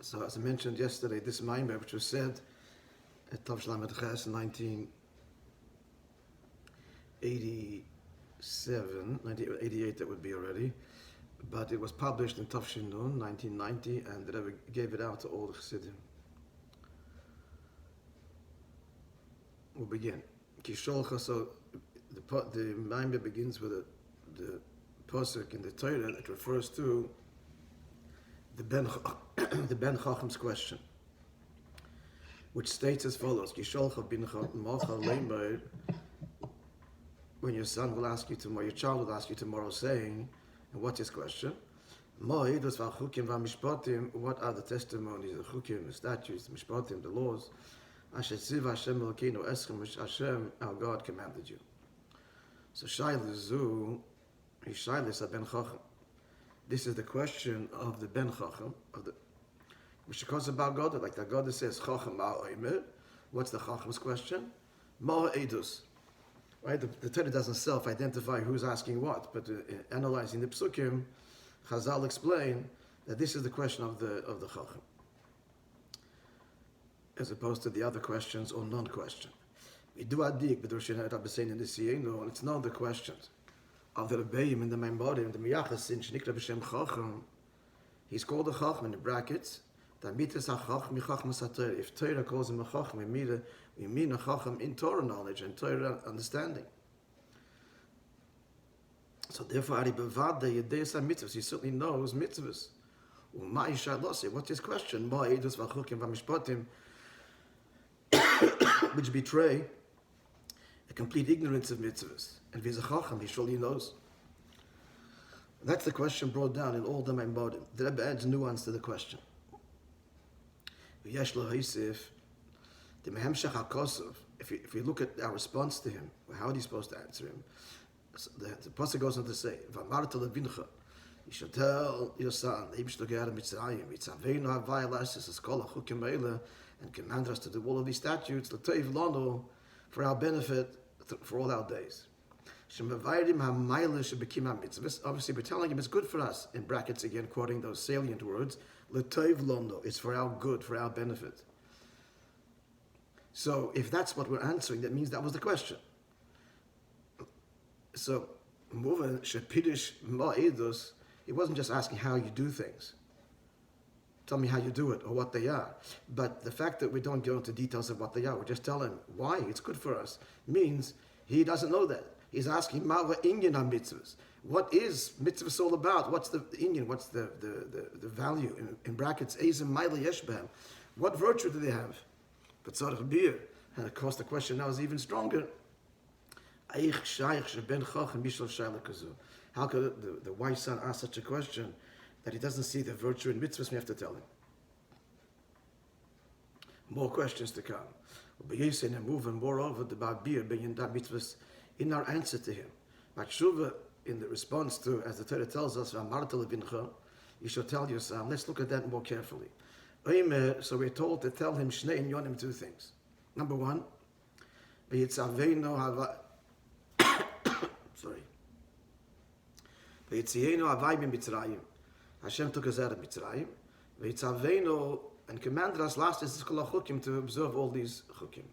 So as I mentioned yesterday, this Maimer, which was said at Tav Shlam Ches in 1988, that would be already, but it was published in Tav Shin Nun, 1990, and the Rabbi gave it out to all the Chassidim. We'll begin. Yishalcha, so the Maimer begins with the pasuk in the Torah that refers to the Ben Chacham's question, which states as follows: Yishalcha bin Chachamach, when your son will ask you tomorrow, your child will ask you tomorrow, saying, and what's his question? What are the testimonies, the chukim, the statutes, the mishpatim, the laws, which Hashem, our God, commanded you? So this is the question of the Ben Chacham, which is about God, like the God that says, Chacham ma'oimer. What's the Chacham's question? Ma'edus. Right? The Torah doesn't self-identify who's asking what, but analyzing the Psukim, Chazal explain that this is the question of the Chacham, as opposed to the other questions or non-question. We do adik, but Rabbi saying in the Siyeno, and it's not the questions of the Rabbeim in the Maimborim, the Miyachas in Shnikra B'Shem Chacham. He's called a Chacham in the brackets. If Torah calls him a Chacham, we mean a Chacham in Torah knowledge and Torah understanding. So therefore, he certainly knows mitzvahs. What's his question? Which betray a complete ignorance of mitzvahs. And if he's a Chacham, he surely knows. That's the question brought down in all the Maimborim. The Rebbe adds nuance to the question. If we look at our response to him, how are you supposed to answer him? The pasuk goes on to say, you should tell your son, and command us to do all of these statutes for our benefit for all our days. Obviously, we're telling him it's good for us, in brackets again, quoting those salient words, it's for our good, for our benefit. So if that's what we're answering, that means that was the question. So, he wasn't just asking how you do things. Tell me how you do it or what they are. But the fact that we don't go into details of what they are, we just tell him why it's good for us, means he doesn't know that. He's asking, mitzvahs. What is mitzvahs all about? What's the inyan? What's the value? In brackets, what virtue do they have? But and of course the question now is even stronger. How could the wise son ask such a question that he doesn't see the virtue in mitzvahs? We have to tell him. More questions to come. And moreover, the mitzvahs in our answer to him. In the response to, as the Torah tells us, you shall tell your son. Let's look at that more carefully. So we're told to tell him two things. Number one, Hashem took us out of Mitzrayim, and commanded us last is to observe all these chukim.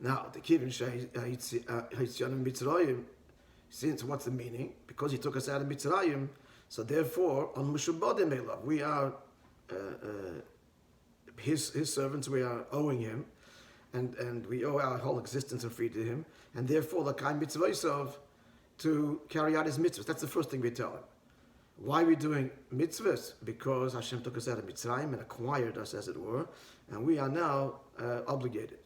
Now, the Kivin Mitzrayim, since what's the meaning? Because he took us out of Mitzrayim, so therefore, on Mushubadim Elav, we are his servants, we are owing him, and we owe our whole existence and free to him, and therefore, the Kaim Mitzvahsov, to carry out his mitzvahs. That's the first thing we tell him. Why are we doing mitzvahs? Because Hashem took us out of Mitzrayim and acquired us, as it were, and we are now obligated.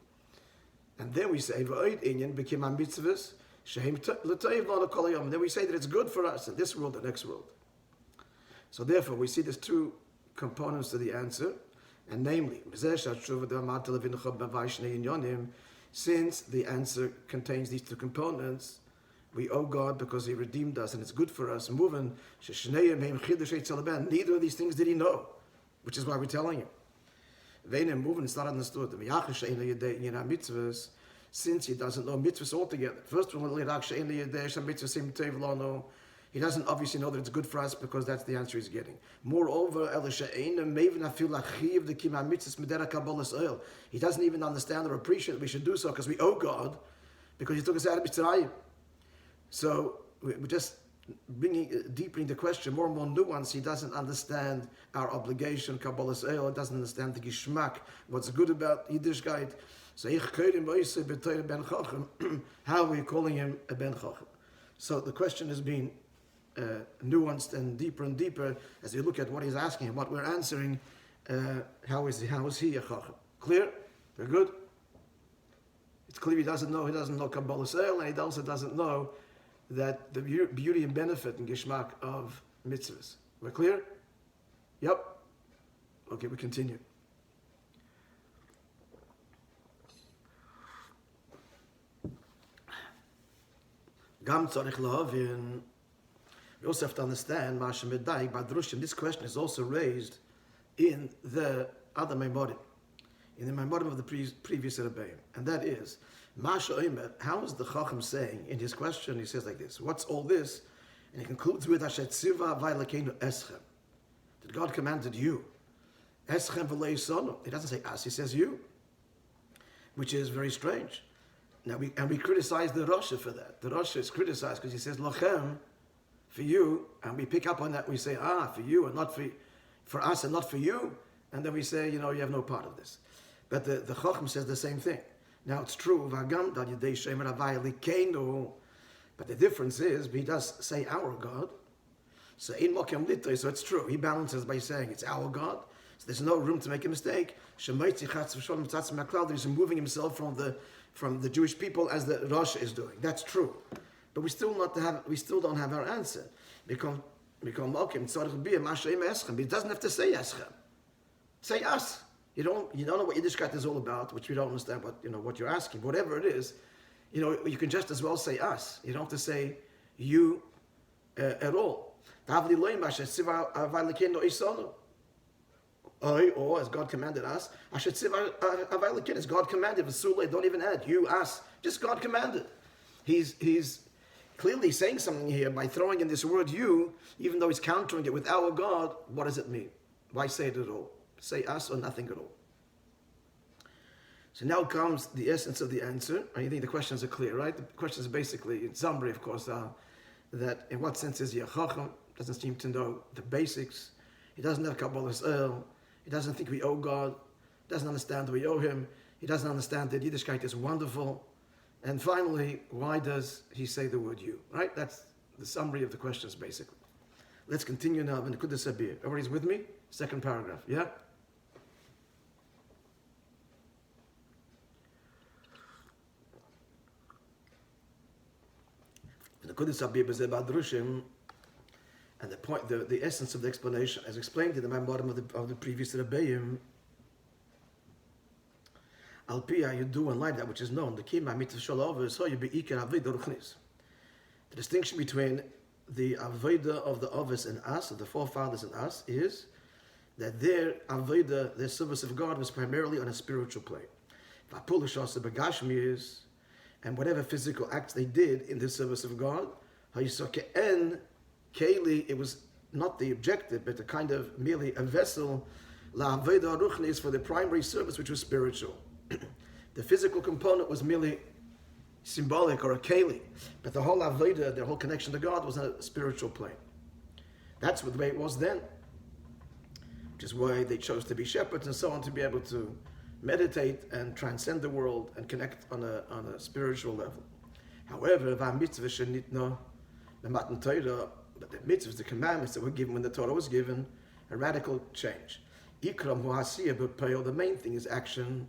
And then we say, became our mitzvahs, and then we say that it's good for us in this world and the next world. So therefore, we see there's two components to the answer, and namely, since the answer contains these two components, we owe God because He redeemed us and it's good for us. Neither of these things did He know, which is why we're telling Him. It's not understood. Since he doesn't know mitzvahs altogether. First of all, He doesn't obviously know that it's good for us because that's the answer he's getting. Moreover, he doesn't even understand or appreciate that we should do so because we owe God, because he took us out of Mitzrayim. So we're just deepening the question, more and more nuance. He doesn't understand our obligation, Kabbalah's Eil, doesn't understand the Gishmak, what's good about Yiddishkeit. So how are we calling him a Ben Chacham? So the question is being nuanced and deeper as we look at what he's asking and what we're answering. How is he a Chacham? Clear? Very good. It's clear he doesn't know Kabbalah's Eil, and he also doesn't know that the beauty and benefit and Gishmak of mitzvahs. We're clear? Yep. Okay, we continue. Gam tzarich lahavin. We also have to understand, this question is also raised in the other Maimarim, in the Maimarim of the previous Rabbi, and that is, how is the Chacham saying in his question? He says like this: what's all this? And he concludes with Asher tzirva vaylakeinu eschem. That God commanded you. Eschem v'lei sono. He doesn't say us, he says you, which is very strange. Now we criticize the Rasha for that. The Rasha is criticized because he says lachem, for you, and we pick up on that. We say for you and not for us and not for you, and then we say you have no part of this. But the Chacham says the same thing. Now it's true, but the difference is he does say our God. So it's true. He balances by saying it's our God. So there's no room to make a mistake. He's removing himself from the Jewish people as the Rosh is doing. That's true. But we still don't have our answer. Because it doesn't have to say Eschem. Say us. You don't know what Yiddishkeit is all about, which we don't understand what you're asking. Whatever it is, you can just as well say us. You don't have to say you at all. Or as God commanded us, as God commanded, don't even add you, us, just God commanded. He's clearly saying something here by throwing in this word you, even though he's countering it with our God. What does it mean? Why say it at all? Say us or nothing at all. So now comes the essence of the answer. I think the questions are clear, right? The questions are basically, in summary, of course, that in what sense is he a Chacham? Doesn't seem to know the basics. He doesn't have Kabbalah's Eil. He doesn't think we owe God. Doesn't understand we owe him. He doesn't understand that Yiddishkeit is wonderful. And finally, why does he say the word you? Right? That's the summary of the questions, basically. Let's continue now. Everybody's with me? Second paragraph. Yeah? And the point, the essence of the explanation, as explained in the bottom of the previous Rebbeim, Al Pia, you do in life that which is known. The kima mitzvah shalav, so you be ikar avodah ruchnis. The distinction between the avodah of the Ovis and us, of the forefathers and us, is that their avodah, their service of God, was primarily on a spiritual plane. And whatever physical acts they did in the service of God, it was not the objective, but a kind of merely a vessel, la'avodah ruchnis, for the primary service, which was spiritual. The physical component was merely symbolic or a keli, but the whole avodah, their whole connection to God, was on a spiritual plane. That's the way it was then, which is why they chose to be shepherds and so on, to be able to meditate and transcend the world and connect on a spiritual level. However, but the mitzvahs, the commandments that were given when the Torah was given, a radical change. The main thing is action.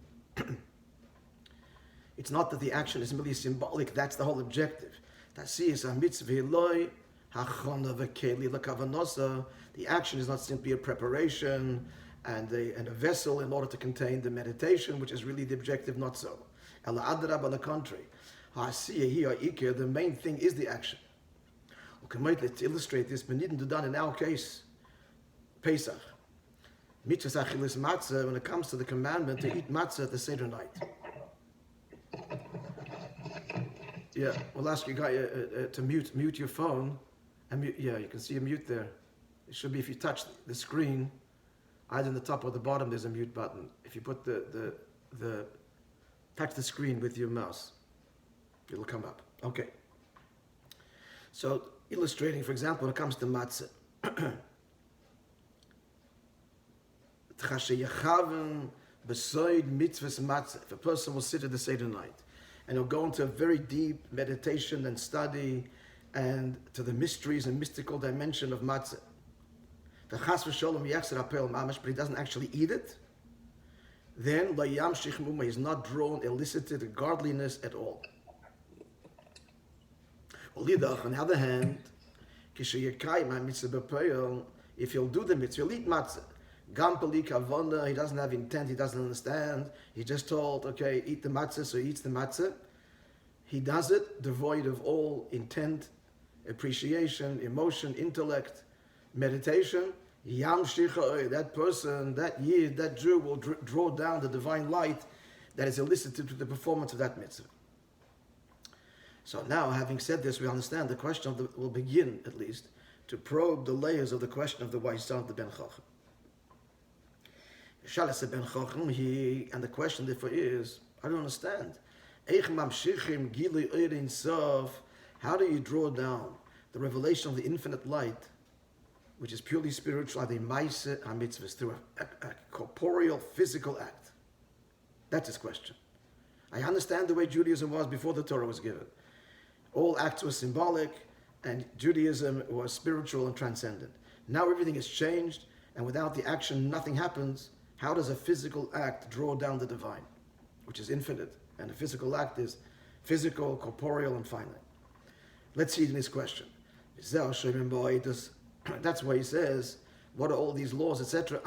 It's not that the action is merely symbolic, that's the whole objective. The action is not simply a preparation and a vessel in order to contain the meditation, which is really the objective, not so. On the contrary, the main thing is the action. To illustrate this, in our case, Pesach. Mitzvah achilas matzah, when it comes to the commandment to eat matzah at the Seder night. Yeah, we'll ask you guys to mute your phone Yeah, you can see a mute there. It should be if you touch the screen, either in the top or the bottom, there's a mute button. If you put the touch the screen with your mouse, it'll come up. Okay. So illustrating, for example, when it comes to matzah. If a person will sit at the Seder night and he'll go into a very deep meditation and study and to the mysteries and mystical dimension of matzah, but he doesn't actually eat it, then he's not drawn, elicited godliness at all. On the other hand, if he'll do the mitzvah, he'll eat matzah. He doesn't have intent, he doesn't understand. He's just told, okay, eat the matzah, so he eats the matzah. He does it devoid of all intent, appreciation, emotion, intellect, meditation. That person, that yid, that Jew will draw down the divine light that is elicited through the performance of that mitzvah. So now, having said this, we understand the question will begin, at least, to probe the layers of the question of the wise son of the Ben Chacham. And the question therefore is, I don't understand. How do you draw down the revelation of the infinite light, which is purely spiritual, through a corporeal, physical act? That's his question. I understand the way Judaism was before the Torah was given. All acts were symbolic, and Judaism was spiritual and transcendent. Now everything has changed, and without the action, nothing happens. How does a physical act draw down the divine, which is infinite, and a physical act is physical, corporeal, and finite? Let's see it in his question. That's why he says, what are all these laws, etc.?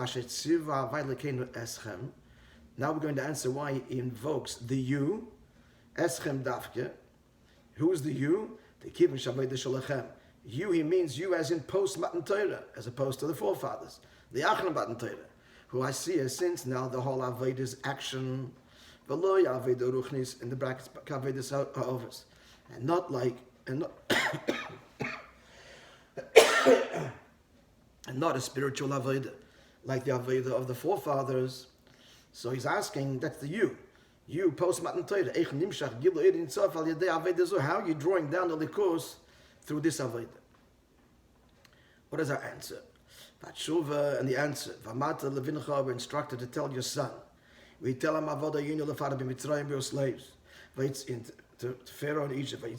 Now we're going to answer why he invokes the you, eschem davke. Who's the you? The kibun shavei de shalachem. You, he means you as in post-Matan Torah, as opposed to the forefathers. The Achron Matan Torah, who I see as since now the whole Aveda's action, v'lo Aveda ruchnis, in the brackets, Aveda's ha'overs. And not like, and not a spiritual Aveda, like the Aveda of the forefathers. So he's asking, that's the you. You, post-Matan Torah, how are you drawing down the likus through this Aveda? What is our answer? Vatshuva, and the answer, Vamata levincha, we're instructed to tell your son. We tell him, Avoda yinu lefara b'mitzrayim, your slaves. To Pharaoh in Egypt. He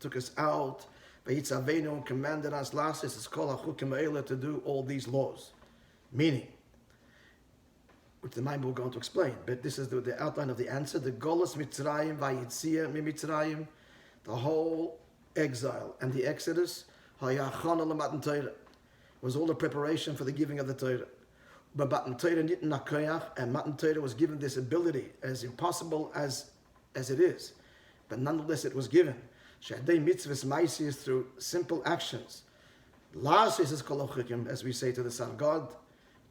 took us out. Avenu commanded us last is to do all these laws. Meaning, which the Maimon will go on to explain, but this is the outline of the answer. The Golus Mitzrayim, Vayitzia Mitzrayim, the whole exile and the Exodus, was all the preparation for the giving of the Torah. But Matan Torah nitn nakoyach, and Matan Torah was given this ability, as impossible as it is, but nonetheless it was given. Shadei mitzvahs ma'asis, through simple actions. Last is kolochikim, as we say to the Son. God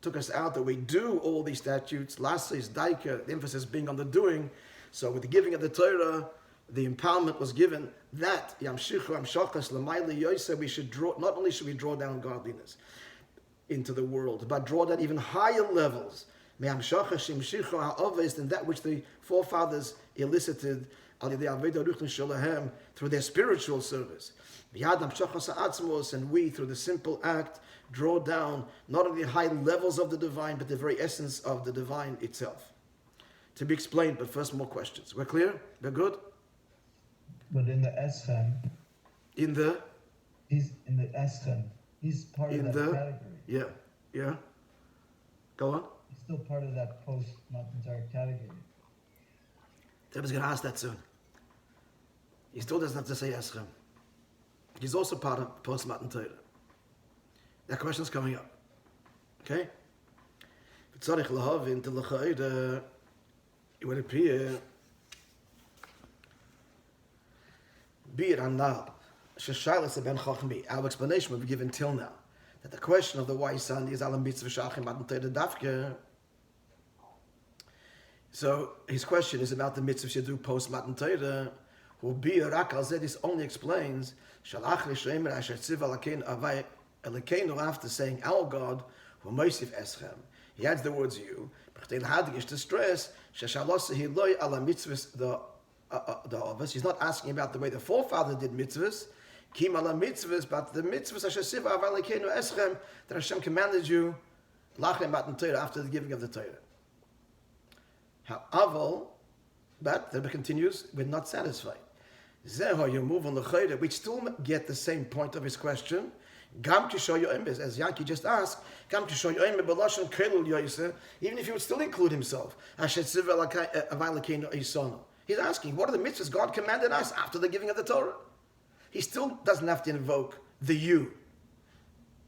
took us out that we do all these statutes. Last is daika, the emphasis being on the doing. So with the giving of the Torah, the empowerment was given that yamshichu amshachas l'mayli yoseh, we should draw. Not only should we draw down godliness into the world, but draw down even higher levels. Me'amshachas shimshichu ha'oves, than that which the forefathers elicited through their spiritual service. And we, through the simple act, draw down not only the high levels of the divine, but the very essence of the divine itself. To be explained, but first more questions. We're clear? We're good? But in the Eschem, he's in the Eschem. He's part of that category. Yeah. Go on. He's still part of that post-Matan Torah category. Rebbe's going to ask that soon. He still doesn't have to say Eschem. He's also part of post-Matan Torah. That question's coming up. Okay? It would appear, be it now, our explanation we've given till now, that the question of the wise son is alam mitzvah shachim Matan Torah dafke. So his question is about the mitzvahs you do post Matan Torah, who be rak al zeh, this only explains shalach l'shomer asher tziva Elokeinu after saying our God who Moishe eschem. He adds the words you. To stress sheshaloseh loy ala mitzvahs the office. He's not asking about the way the forefather did mitzvahs. Kim ala mitzvahs, but the mitzvahs asher tziva Elokeinu eschem that Hashem commanded you lachem matan Torah after the giving of the Torah. However, but the Rebbe continues, we're not satisfied. Zeho you move on the chayre, we still get the same point of his question. Gam kishoyoim, as Yankee just asked, Gam kishoyoim belashon kelul yoyse, even if he would still include himself. He's asking, what are the mitzvahs God commanded us after the giving of the Torah? He still doesn't have to invoke the you.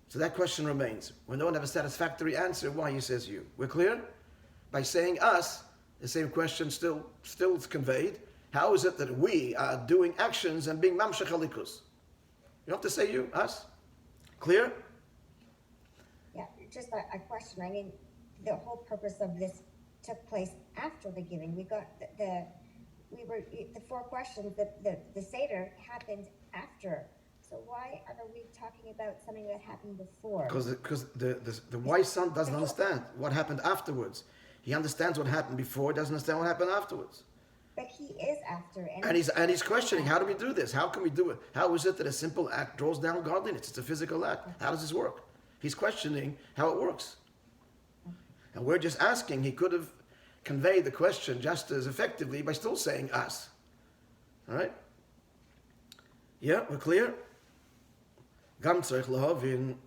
So that question remains. We don't have a satisfactory answer why he says you. We're clear? By saying us, the same question still is conveyed. How is it that we are doing actions and being mamshech halikus? You don't have to say you, us. Clear? Yeah, just a question. I mean, the whole purpose of this took place after the giving. We got the 4 questions. The Seder happened after. So why are we talking about something that happened before? Because the wise son doesn't understand what happened afterwards. He understands what happened before, doesn't understand what happened afterwards. But he is after. And he's questioning, how do we do this? How can we do it? How is it that a simple act draws down godliness? It's a physical act. How does this work? He's questioning how it works. And we're just asking, he could have conveyed the question just as effectively by still saying us. All right? Yeah, we're clear? Gam tzarich lahavin.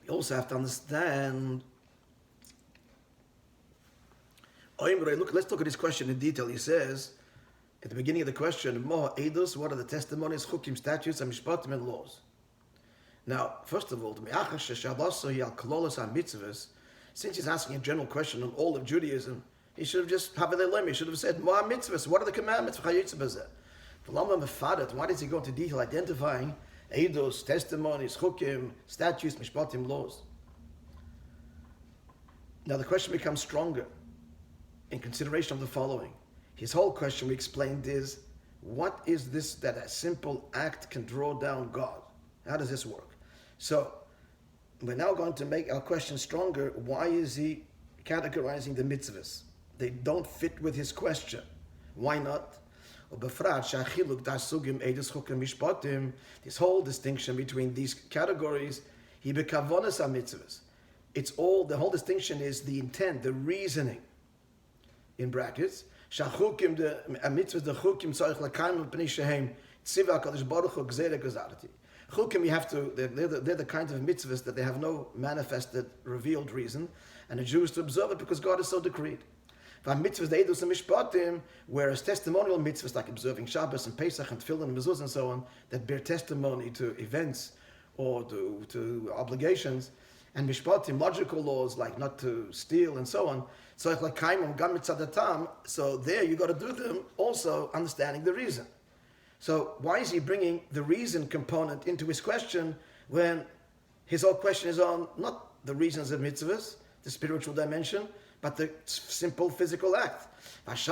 We also have to understand. Look, let's look at his question in detail. He says, at the beginning of the question, Moha Eidos, what are the testimonies, chukim, statutes, and mishpatim, and laws? Now, first of all, since he's asking a general question on all of Judaism, he should have just, he should have said, Moha mitzvahs, what are the commandments? Why does he go into detail identifying Eidos, testimonies, chukim, statutes, mishpatim, laws? Now the question becomes stronger in consideration of the following. His whole question, we explained, is what is this that a simple act can draw down God? How does this work? So we're now going to make our question stronger. Why is he categorizing the mitzvahs? They don't fit with his question. Why not? This whole distinction between these categories, it's all, the whole distinction is the intent, the reasoning. In brackets, shachukim the mitzvahs the chukim tzarich l'kaim b'nei shehem tziva hakadosh baruch hu gzeira gazarti. Chukim, you have to. They're the kind of mitzvahs that they have no manifested, revealed reason, and the Jew is to observe it because God has so decreed. Mitzvahs the edus and mishpatim, whereas testimonial mitzvahs like observing Shabbos and Pesach and Tefillin and mezuzah and so on that bear testimony to events or to obligations. And mishpatim, logical laws like not to steal and so on. So there you got to do them also understanding the reason. So why is he bringing the reason component into his question when his whole question is on not the reasons of mitzvahs, the spiritual dimension, but the simple physical act? What's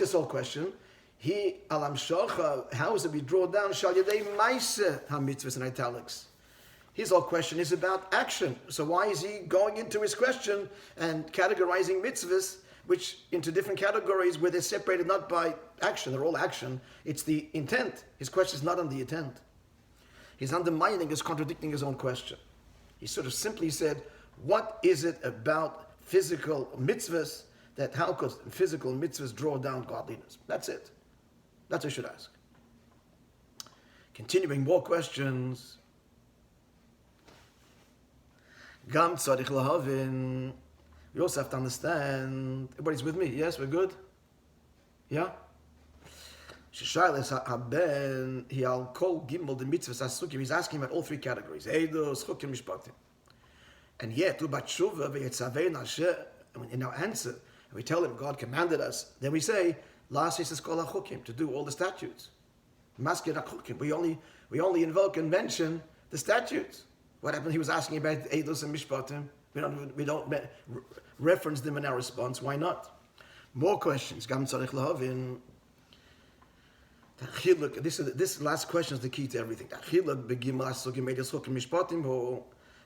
his whole question? How is it we draw down mitzvahs in italics? His whole question is about action. So why is he going into his question and categorizing mitzvahs, which into different categories where they're separated not by action, they're all action. It's the intent. His question is not on the intent. He's undermining, is contradicting his own question. He sort of simply said, what is it about physical mitzvahs that how could physical mitzvahs draw down godliness? That's it. That's what I should ask. Continuing, more questions. Gam tzarich lahavin. We also have to understand. Everybody's with me? Yes, we're good? Yeah? Shishayles haben he al kol gimel the mitzvahs asukim. He's asking about all 3 categories. Eidos, chukim, mishpatim. And yet, in our answer, we tell him God commanded us. Then we say, to do all the statutes. We only invoke and mention the statutes. What happened? He was asking about Eidos and Mishpatim. We don't reference them in our response. Why not? More questions. This last question is the key to everything.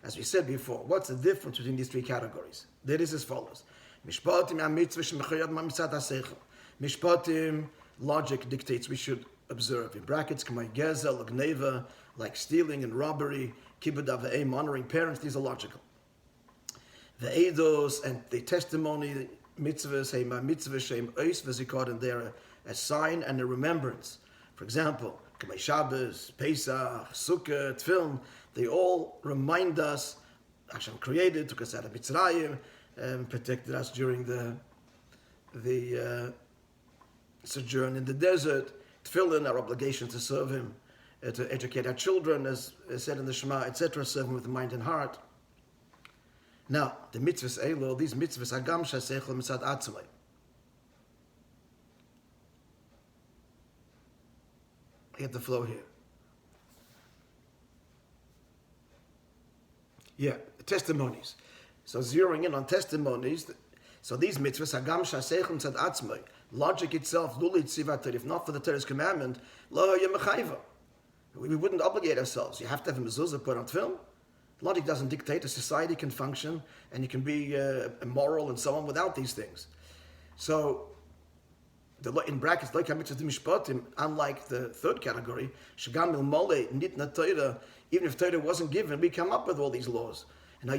As we said before, what's the difference between these three categories? There is as follows. Mishpatim, logic dictates we should observe. In brackets, like stealing and robbery, honoring parents, these are logical. The eidos and the testimony, mitzvahs, and they're a sign and a remembrance. For example, Shabbos, Pesach, Sukkah, Tefillin, they all remind us Hashem created, took us out of Mitzrayim, and protected us during the sojourn in the desert. Tefillin, our obligation to serve Him, to educate our children, as said in the Shema, etc., serve Him with mind and heart. Now, the mitzvahs elo, these mitzvahs, agam shasechel mitzad atzmai. Get the flow here. Yeah, testimonies. So zeroing in on testimonies. So these mitzvahs, agam shasechel mitzad atzmai. Logic itself, luli tzivat, if not for the Torah's commandment, lo yemechayva. We wouldn't obligate ourselves. You have to have a mezuzah put on film. Logic doesn't dictate. A society can function and you can be immoral and so on without these things. So, in brackets, unlike the third category, even if Torah wasn't given, we come up with all these laws. And now,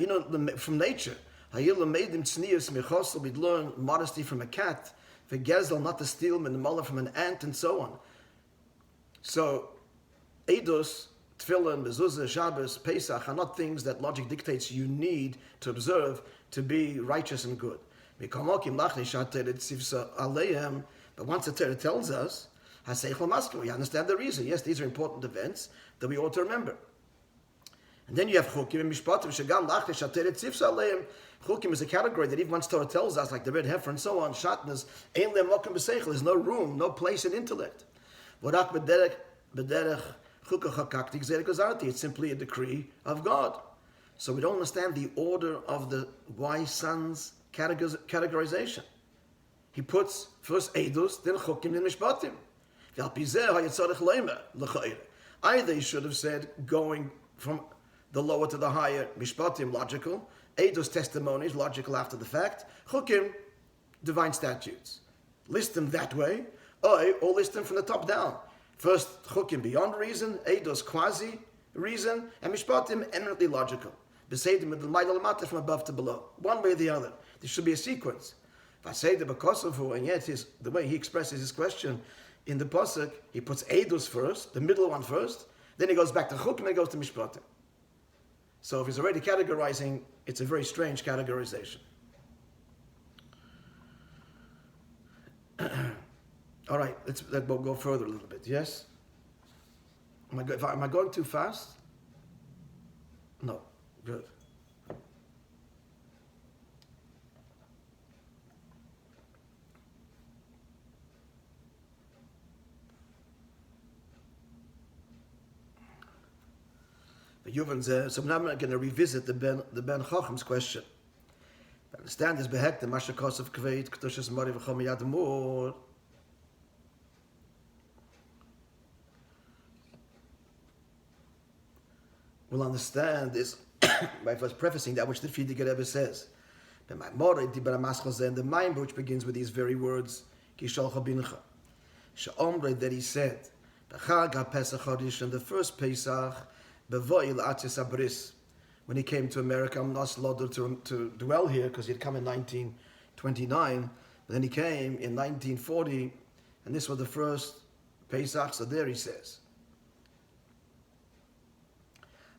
from nature, we'd learn modesty from a cat, not to steal, from an ant, and so on. So, Eidos, Tefillin, Mezuzah, Shabbos, Pesach are not things that logic dictates you need to observe to be righteous and good. But once the Torah tells us, we understand the reason. Yes, these are important events that we ought to remember. And then you have Chukim and Mishpatim, Chukim is a category that even once Torah tells us, like the red heifer and so on, Shatnas, there's no room, no place in intellect. It's simply a decree of God. So we don't understand the order of the wise sons categorization. He puts first Eidos, then Chukim, then Mishpatim. Either he should have said going from the lower to the higher, Mishpatim, logical, Eidos, testimonies, logical after the fact, Chukim, divine statutes. List them that way, or list them from the top down. First, Chukim beyond reason, Eidos quasi reason, and Mishpatim eminently logical. Beseidim from above to below. One way or the other. There should be a sequence. And yet the way he expresses his question in the Pasuk, he puts Eidos first, the middle one first, then he goes back to Chukim and he goes to Mishpatim. So if he's already categorizing, it's a very strange categorization. All right, let's go further a little bit. Yes? Am I going too fast? No. Good. So now I'm going to revisit the Ben Chocham's question. I understand this behek the mashakos of kveit kedushas mari v'chom yadamur. We'll understand this by first prefacing that which the Frierdiker Rebbe says. The Maimor, which begins with these very words, Yishalcha bincha. She'omre, that he said, B'chag HaPesach HaRishon, the first Pesach, B'vo'i l'Atzis HaBris, when he came to America, I'm not allowed to dwell here because he had come in 1929, but then he came in 1940, and this was the first Pesach, so there he says.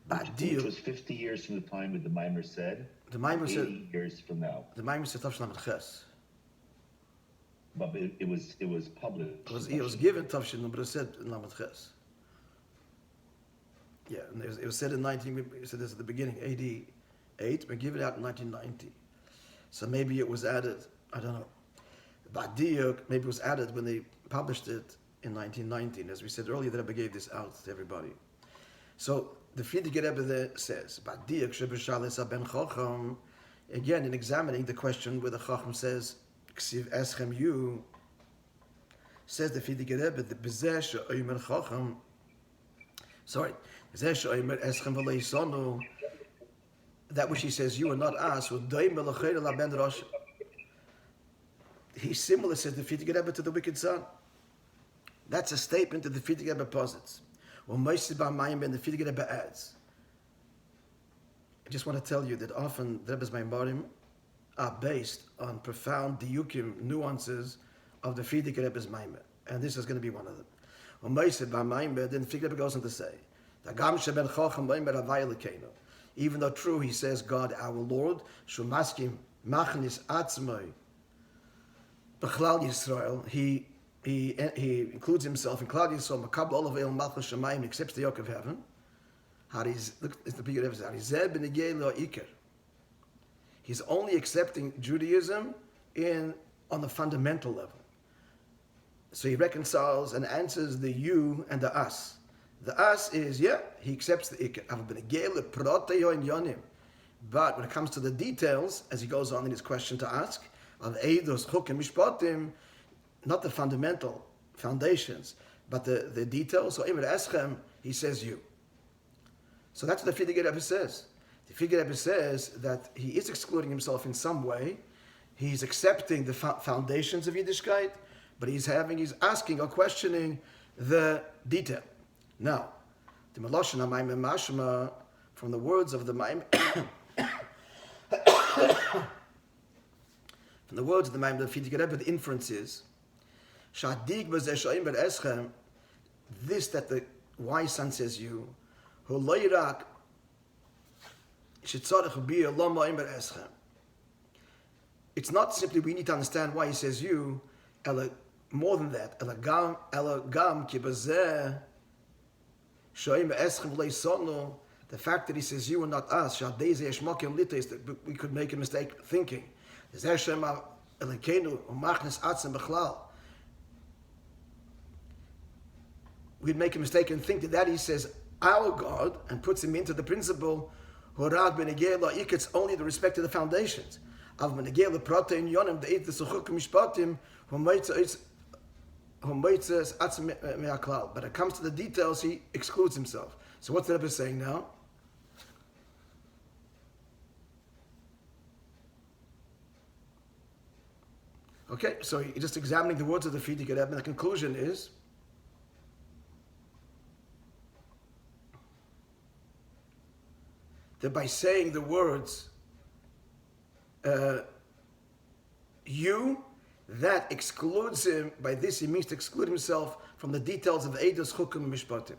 Which was 50 years from the time that the Mimer said. The Mimer said 80 years from now. The Mimer said Tavshin Lamed Ches. But it was published. It was given Tavshin, but it said in Lamed Ches. Yeah, and it was said in it said this at the beginning, 88, but given out in 1990. So maybe it was added. I don't know. Ba'diuk, maybe it was added when they published it in 1919. As we said earlier, the Rebbe gave this out to everybody. So the Frierdiker Rebbe there says, "Ba'diuk shebeshalis ben Chacham again, in examining the question where the Chacham says, Ksiv Eschem you, says the Frierdiker Rebbe, the Bezeh She'omer Chacham, sorry, Bezeh She'omer Eschem V'lei Sonu, that which he says, you and not us, he's similar, says the Frierdiker Rebbe, to the wicked son. That's a statement that the Frierdiker Rebbe posits. Well, Moishe B'Mayim and the Frierdiker Rebbe adds. I just want to tell you that often the Rebbe's Maimarim are based on profound diukim, nuances of the Frierdiker Rebbe's Maimer. And this is going to be one of them. Well, Moishe B'Mayim, then the Frierdiker Rebbe goes on to say, even though true, he says, God our Lord, Shumaskim Machnis Atzmoi, B'chlal Yisrael, he includes himself in Klal Yisrael, Makabel Olav El Malchus Shemayim, accepts the yoke of heaven. Look, it's the bigger evidence. He's only accepting Judaism on the fundamental level. So he reconciles and answers the you and the us. The us is, he accepts the ikar. But when it comes to the details, as he goes on in his question to ask, of eidos, chuk, and mishpatim, not the fundamental foundations, but the details. So Imer Eschem, he says you. So that's what the Frierdiker Rebbe says. The Frierdiker Rebbe says that he is excluding himself in some way. He's accepting the foundations of Yiddishkeit, but he's asking or questioning the detail. Now, the Meloshon HaMaimah Mashma, from the words of the Maimah, from the words of the Maimah, the Frierdiker Rebbe, the inference is, Shadig b'zeh sho'im ber eschem, this that the wise son says you, hu lo yirak, shetzarech bi lo ma'im ber eschem. It's not simply we need to understand why he says you, more than that, ela gam ki b'zeh sho'im ber eschem v'lo yisonu, the fact that he says you and not us, shadei zeh yeshmokim litais, that we could make a mistake thinking. Zeh shem elekenu umachnes atzem b'chlal. We'd make a mistake and think that he says our God and puts him into the principle it's only the respect to the foundations. But when it comes to the details, he excludes himself. So what's the Rebbe saying now? Okay, so you're just examining the words of the Frierdiker Rebbe, and the conclusion is that by saying the words you, that excludes him. By this he means to exclude himself from the details of Eidos, Chukim, and Mishpatim.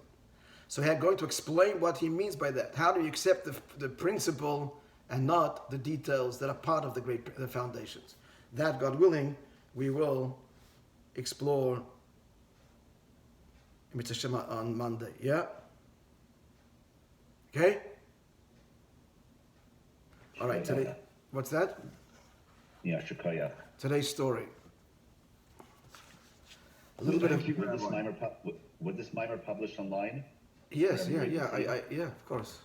So he's going to explain what he means by that. How do you accept the principle and not the details that are part of the foundations? That, God willing, we will explore on Monday. Yeah? Okay? All right, today, what's that? Today's story. A little bit of... Would this mimer published online? Yes, yeah, of course.